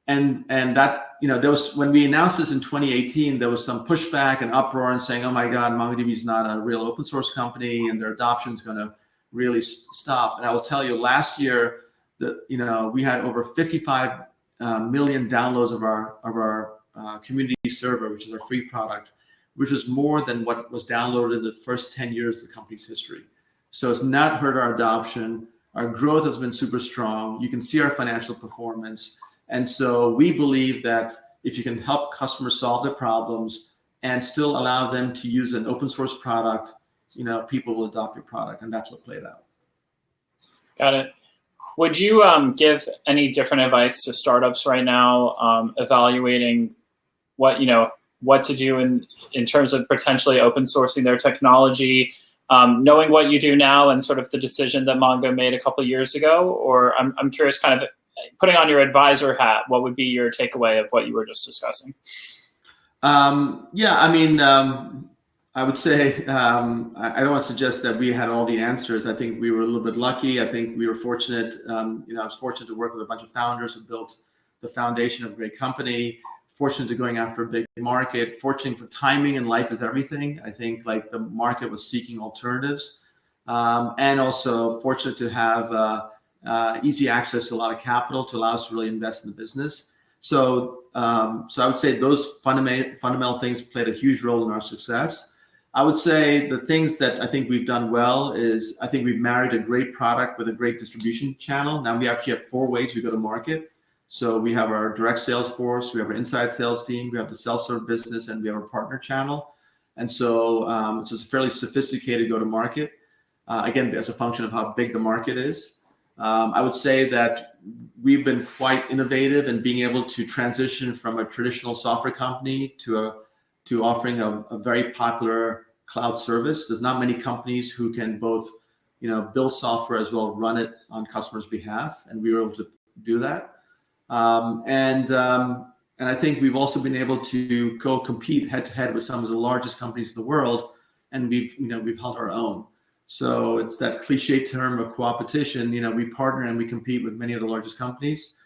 And that, there was, when we announced this in 2018, there was some pushback and uproar and saying, oh my God, MongoDB is not a real open source company and their adoption is going to really stop. And I will tell you, last year, we had over 55 million downloads of our community server, which is our free product, which is more than what was downloaded in the first 10 years of the company's history. So it's not hurt our adoption. Our growth has been super strong. You can see our financial performance. And so we believe that if you can help customers solve their problems and still allow them to use an open source product, people will adopt your product. And that's what played out. Got it. Would you give any different advice to startups right now, evaluating what to do in terms of potentially open sourcing their technology, knowing what you do now and sort of the decision that Mongo made a couple of years ago? Or I'm curious, kind of putting on your advisor hat, what would be your takeaway of what you were just discussing? I would say, I don't want to suggest that we had all the answers. I think we were a little bit lucky. I think we were fortunate. I was fortunate to work with a bunch of founders who built the foundation of a great company, fortunate to going after a big market, fortunate for timing in life is everything. I think like the market was seeking alternatives, and also fortunate to have easy access to a lot of capital to allow us to really invest in the business. So I would say those fundamental things played a huge role in our success. I would say the things that I think we've done well is I think we've married a great product with a great distribution channel. Now we actually have 4 ways we go to market. So we have our direct sales force, we have our inside sales team, we have the self-serve business, and we have our partner channel. And so it's a fairly sophisticated go-to-market, again, as a function of how big the market is. I would say that we've been quite innovative in being able to transition from a traditional software company to offering a very popular cloud service. There's not many companies who can both, build software as well as run it on customers' behalf, and we were able to do that. And I think we've also been able to go compete head-to-head with some of the largest companies in the world, and we've held our own. So it's that cliche term of co-opetition. We partner and we compete with many of the largest companies,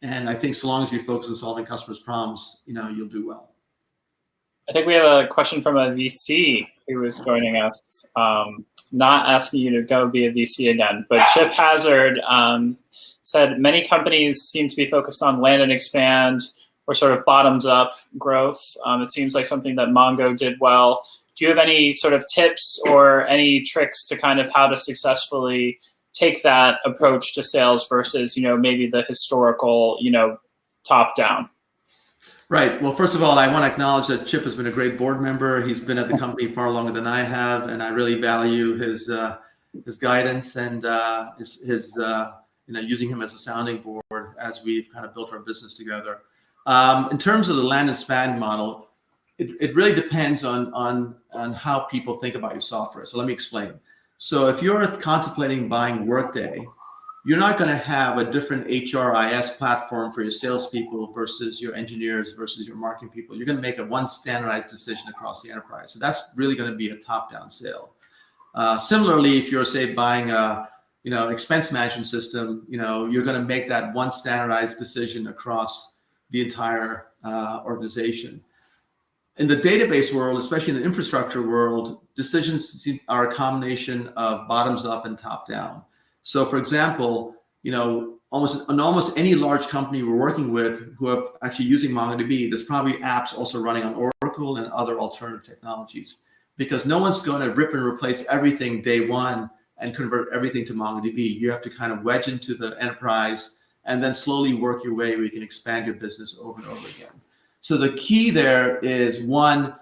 and I think so long as you focus on solving customers' problems, you'll do well. I think we have a question from a VC who is joining us. Not asking you to go be a VC again, but Chip Hazard said many companies seem to be focused on land and expand or sort of bottoms up growth. It seems like something that Mongo did well. Do you have any sort of tips or any tricks to kind of how to successfully take that approach to sales versus, maybe the historical, top down? Right. Well, first of all, I want to acknowledge that Chip has been a great board member. He's been at the company far longer than I have, and I really value his guidance and his using him as a sounding board as we've kind of built our business together. In terms of the land and expand model, it really depends on how people think about your software. So let me explain. So if you're contemplating buying Workday, you're not going to have a different HRIS platform for your salespeople versus your engineers versus your marketing people. You're going to make one standardized decision across the enterprise. So that's really going to be a top-down sale. Similarly, if you're, say, buying a expense management system, you're going to make that one standardized decision across the entire organization. In the database world, especially in the infrastructure world, decisions are a combination of bottoms up and top down. So for example, almost any large company we're working with who are actually using MongoDB, there's probably apps also running on Oracle and other alternative technologies, because no one's going to rip and replace everything day one and convert everything to MongoDB. You have to kind of wedge into the enterprise and then slowly work your way where you can expand your business over and over again. So the key there is, one,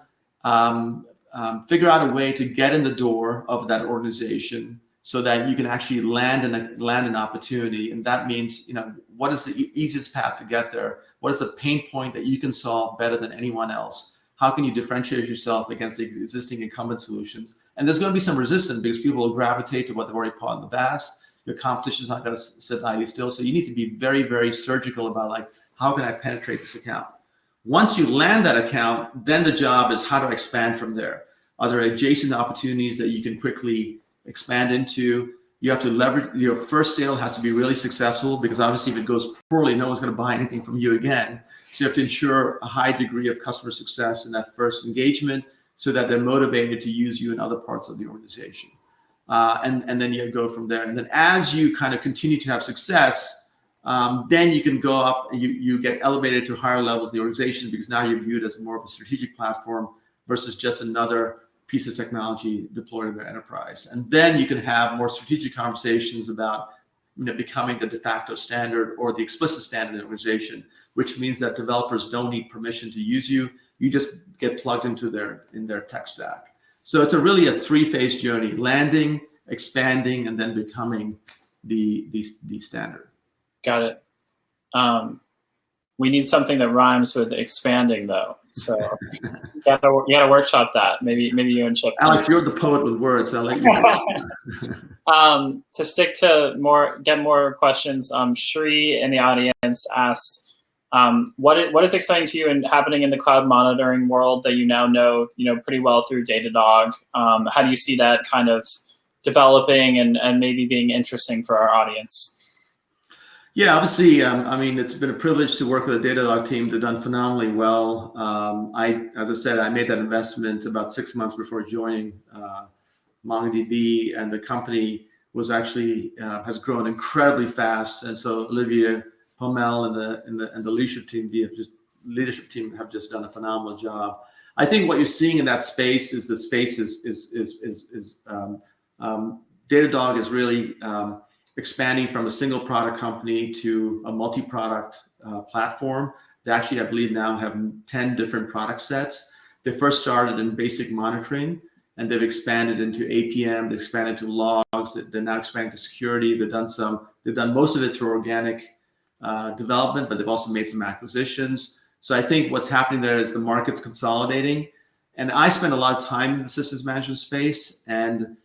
figure out a way to get in the door of that organization so that you can actually land an opportunity. And that means, what is the easiest path to get there? What is the pain point that you can solve better than anyone else? How can you differentiate yourself against the existing incumbent solutions? And there's going to be some resistance because people will gravitate to what they've already caught in the past. Your competition is not going to sit idly still. So you need to be very, very surgical about, like, how can I penetrate this account? Once you land that account, then the job is how to expand from there. Are there adjacent opportunities that you can quickly expand into? You have to leverage, your first sale has to be really successful, because obviously if it goes poorly, no one's going to buy anything from you again. So you have to ensure a high degree of customer success in that first engagement so that they're motivated to use you in other parts of the organization. And then you go from there. And then as you kind of continue to have success, then you can go up and you get elevated to higher levels of the organization, because now you're viewed as more of a strategic platform versus just another piece of technology deployed in the enterprise. And then you can have more strategic conversations about becoming the de facto standard or the explicit standard in the organization, which means that developers don't need permission to use you. You just get plugged into their tech stack. So it's really a three-phase journey: landing, expanding, and then becoming the standard. Got it. We need something that rhymes with expanding, though. So you gotta workshop that. Maybe you and Chip. Alex, you're the poet with words. I'll let you. To stick to get more questions, Shri in the audience asked, what is exciting to you and happening in the cloud monitoring world that you now know pretty well through Datadog? How do you see that kind of developing and maybe being interesting for our audience? Yeah, obviously, it's been a privilege to work with the Datadog team. They've done phenomenally well. As I said, I made that investment about 6 months before joining MongoDB, and the company was actually has grown incredibly fast. And so Olivia Pommel and the leadership team have just done a phenomenal job. I think what you're seeing in that space is Datadog is really expanding from a single product company to a multi-product platform. They actually, I believe, now have 10 different product sets. They first started in basic monitoring, and they've expanded into APM. They've expanded to logs. They're now expanding to security. They've done most of it through organic development, but they've also made some acquisitions. So I think what's happening there is the market's consolidating. And I spend a lot of time in the systems management space, and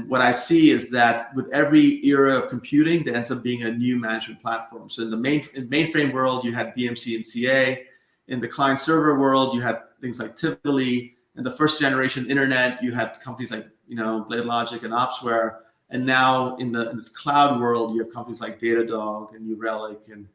what I see is that with every era of computing, there ends up being a new management platform. So in the mainframe world, you had BMC and CA. In the client server world, you had things like Tivoli. In the first generation internet, you had companies like BladeLogic and Opsware. And now in this cloud world, you have companies like Datadog and New Relic and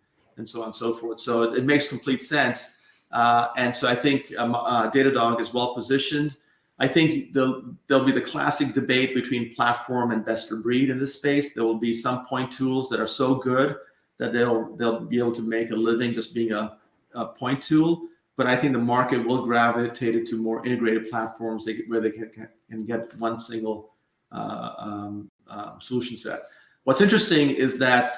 so on and so forth. So it makes complete sense. And so I think Datadog is well positioned. I think there'll be the classic debate between platform and best of breed in this space. There will be some point tools that are so good that they'll be able to make a living just being a point tool. But I think the market will gravitate to more integrated platforms where they can get one single solution set. What's interesting is that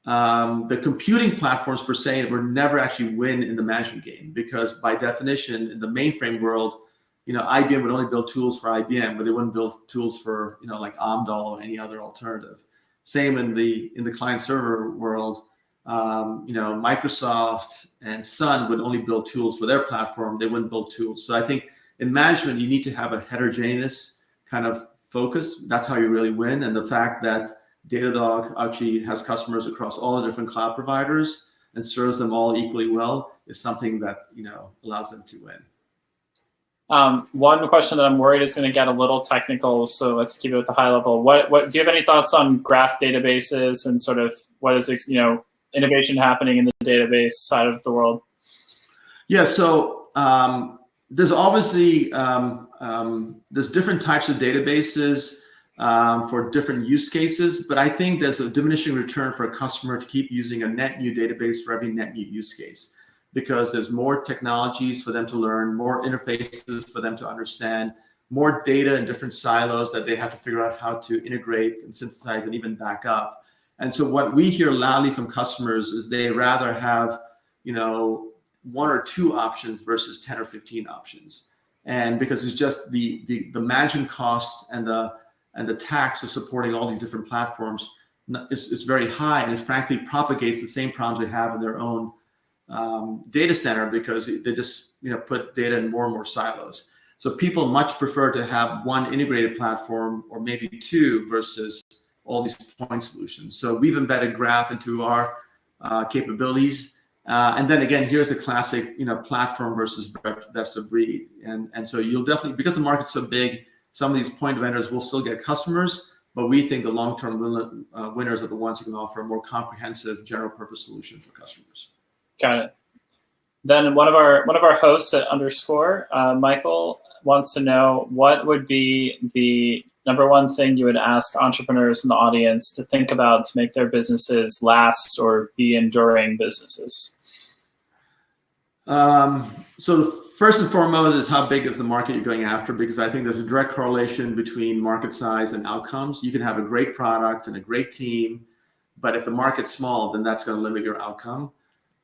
the computing platforms per se were never actually win in the management game, because by definition in the mainframe world, IBM would only build tools for IBM, but they wouldn't build tools for like Amdahl or any other alternative. Same in the client server world. Microsoft and Sun would only build tools for their platform. They wouldn't build tools. So I think in management, you need to have a heterogeneous kind of focus. That's how you really win. And the fact that Datadog actually has customers across all the different cloud providers and serves them all equally well is something that allows them to win. One question that I'm worried is going to get a little technical, so let's keep it at the high level. What do you have any thoughts on graph databases and sort of what is innovation happening in the database side of the world? Yeah, so there's obviously there's different types of databases. for different use cases. But I think there's a diminishing return for a customer to keep using a net new database for every net new use case, because there's more technologies for them to learn, more interfaces for them to understand, more data in different silos that they have to figure out how to integrate and synthesize and even back up. And so what we hear loudly from customers is they rather have, one or two options versus 10 or 15 options. And because it's just the management cost and the tax of supporting all these different platforms is very high, and it frankly propagates the same problems they have in their own data center, because they just put data in more and more silos. So people much prefer to have one integrated platform, or maybe two, versus all these point solutions. So we've embedded Graph into our capabilities. And then again, here's the classic, platform versus best of breed. And so you'll definitely, because the market's so big, some of these point vendors will still get customers, but we think the long-term winners are the ones who can offer a more comprehensive general purpose solution for customers. Got it. Then one of our hosts at Underscore, Michael, wants to know, what would be the number one thing you would ask entrepreneurs in the audience to think about to make their businesses last or be enduring businesses? So the first and foremost is how big is the market you're going after, because I think there's a direct correlation between market size and outcomes. You can have a great product and a great team, but if the market's small, then that's going to limit your outcome.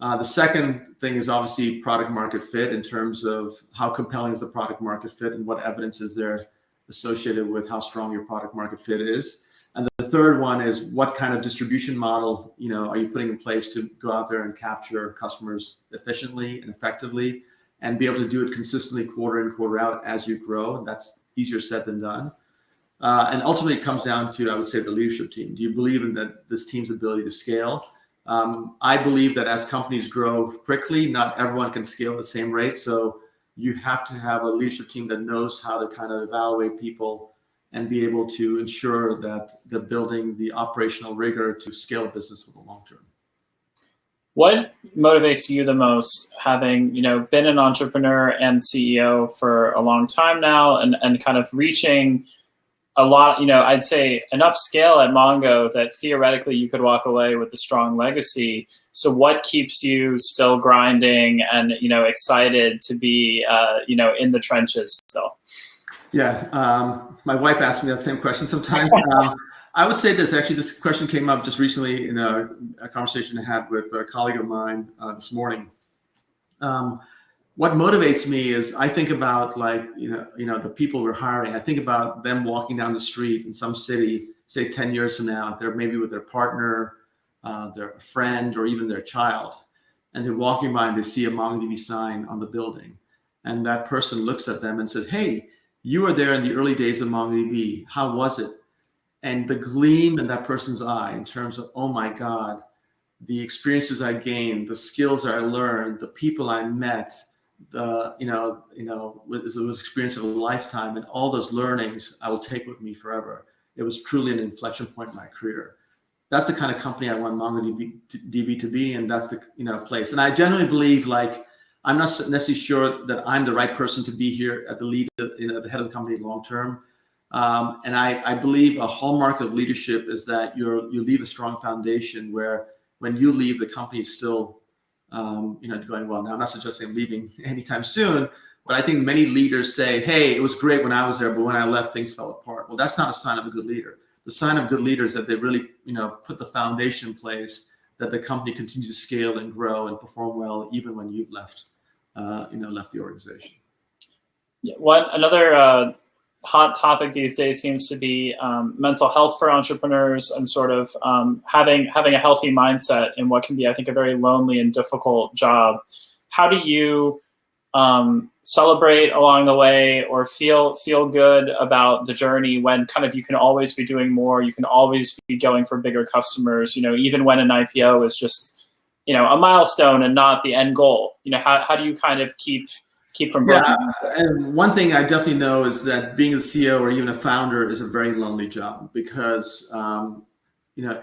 The second thing is obviously product market fit, in terms of how compelling is the product market fit and what evidence is there associated with how strong your product market fit is. And the third one is, what kind of distribution model are you putting in place to go out there and capture customers efficiently and effectively, and be able to do it consistently quarter in, quarter out as you grow. And that's easier said than done. And ultimately it comes down to, I would say, the leadership team. Do you believe in this team's ability to scale? I believe that as companies grow quickly, not everyone can scale at the same rate. So you have to have a leadership team that knows how to kind of evaluate people and be able to ensure that they're building the operational rigor to scale a business for the long term. What motivates you the most, having been an entrepreneur and CEO for a long time now, and kind of reaching a lot, I'd say enough scale at Mongo that theoretically you could walk away with a strong legacy. So what keeps you still grinding and, excited to be, in the trenches still? Yeah, my wife asks me that same question sometimes. I would say this, actually, this question came up just recently in a conversation I had with a colleague of mine this morning. What motivates me is, I think about the people we're hiring. I think about them walking down the street in some city, say 10 years from now. They're maybe with their partner, their friend, or even their child, and they're walking by and they see a MongoDB sign on the building, and that person looks at them and says, "Hey, you were there in the early days of MongoDB. How was it?" And the gleam in that person's eye, in terms of, oh my God, the experiences I gained, the skills I learned, the people I met, it was experience of a lifetime, and all those learnings I will take with me forever. It was truly an inflection point in my career. That's the kind of company I want MongoDB to be, and that's the place. And I genuinely believe, I'm not necessarily sure that I'm the right person to be here at the lead, the head of the company long term. And I believe a hallmark of leadership is that you leave a strong foundation, where when you leave, the company is still going well. Now, I'm not suggesting I'm leaving anytime soon, but I think many leaders say, "Hey, it was great when I was there, but when I left, things fell apart." Well, that's not a sign of a good leader. The sign of good leaders is that they really, put the foundation in place, that the company continues to scale and grow and perform well, even when you've left the organization. Yeah, another hot topic these days seems to be mental health for entrepreneurs, and sort of having a healthy mindset in what can be, I think, a very lonely and difficult job. How do you celebrate along the way, or feel good about the journey, when kind of you can always be doing more, you can always be going for bigger customers, even when an IPO is just a milestone and not the end goal? How do you kind of keep from breaking? Yeah, and one thing I definitely know is that being a CEO or even a founder is a very lonely job, because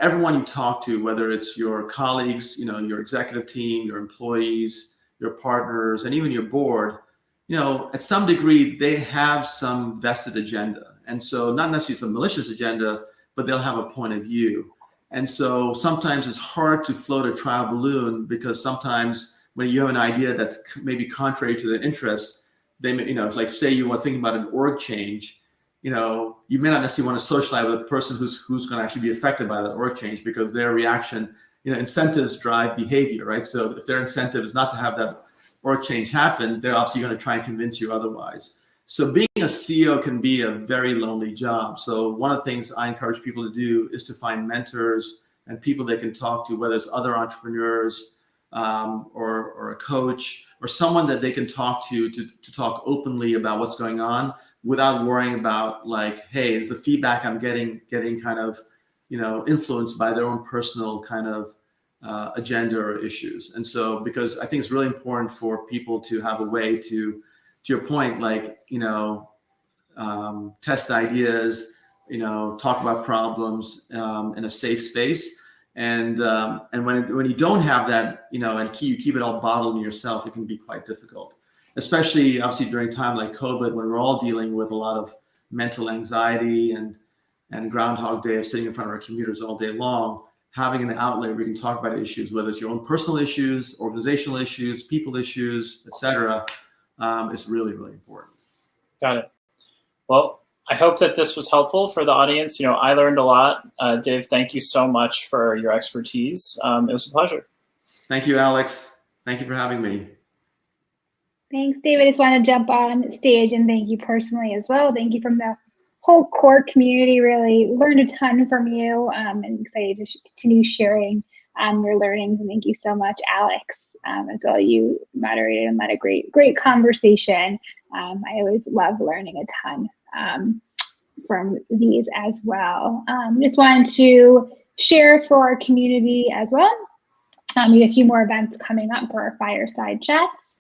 everyone you talk to, whether it's your colleagues, your executive team, your employees, your partners, and even your board, at some degree they have some vested agenda, And so not necessarily it's a malicious agenda, but they'll have a point of view. And so sometimes it's hard to float a trial balloon, because sometimes when you have an idea that's maybe contrary to their interests, they may, like say you want to think about an org change, you may not necessarily want to socialize with a person who's going to actually be affected by that org change, because their reaction, incentives drive behavior, right? So if their incentive is not to have that org change happen, they're obviously going to try and convince you otherwise. So being a CEO can be a very lonely job. So one of the things I encourage people to do is to find mentors and people they can talk to, whether it's other entrepreneurs or a coach or someone that they can talk to talk openly about what's going on, without worrying about like, hey, is the feedback I'm getting kind of, influenced by their own personal kind of agenda or issues. And so, because I think it's really important for people to have a way to your point, like, test ideas, talk about problems in a safe space. And when you don't have that, and you keep it all bottled in yourself, it can be quite difficult, especially obviously during time like COVID, when we're all dealing with a lot of mental anxiety and Groundhog Day of sitting in front of our computers all day long. Having an outlet where you can talk about issues, whether it's your own personal issues, organizational issues, people issues, etc., is really, really important. Got it. Well, I hope that this was helpful for the audience. I learned a lot. Dave, thank you so much for your expertise. It was a pleasure. Thank you, Alex. Thank you for having me. Thanks, Dave. I just want to jump on stage and thank you personally as well. Thank you from the whole core community. Really learned a ton from you, and excited to continue sharing your learnings. And thank you so much, Alex, as well. You moderated and led a great conversation. I always love learning a ton from these as well. Just wanted to share for our community as well. We have a few more events coming up for our Fireside chats.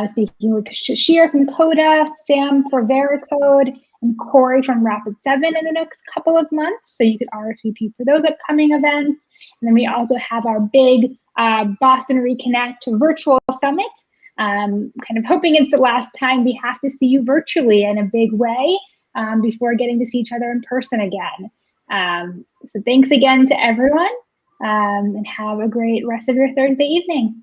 Speaking with Shashir from Coda, Sam for Veracode, and Corey from Rapid7 in the next couple of months. So you can RSVP for those upcoming events. And then we also have our big Boston Reconnect virtual summit. Kind of hoping it's the last time we have to see you virtually in a big way before getting to see each other in person again. So thanks again to everyone, and have a great rest of your Thursday evening.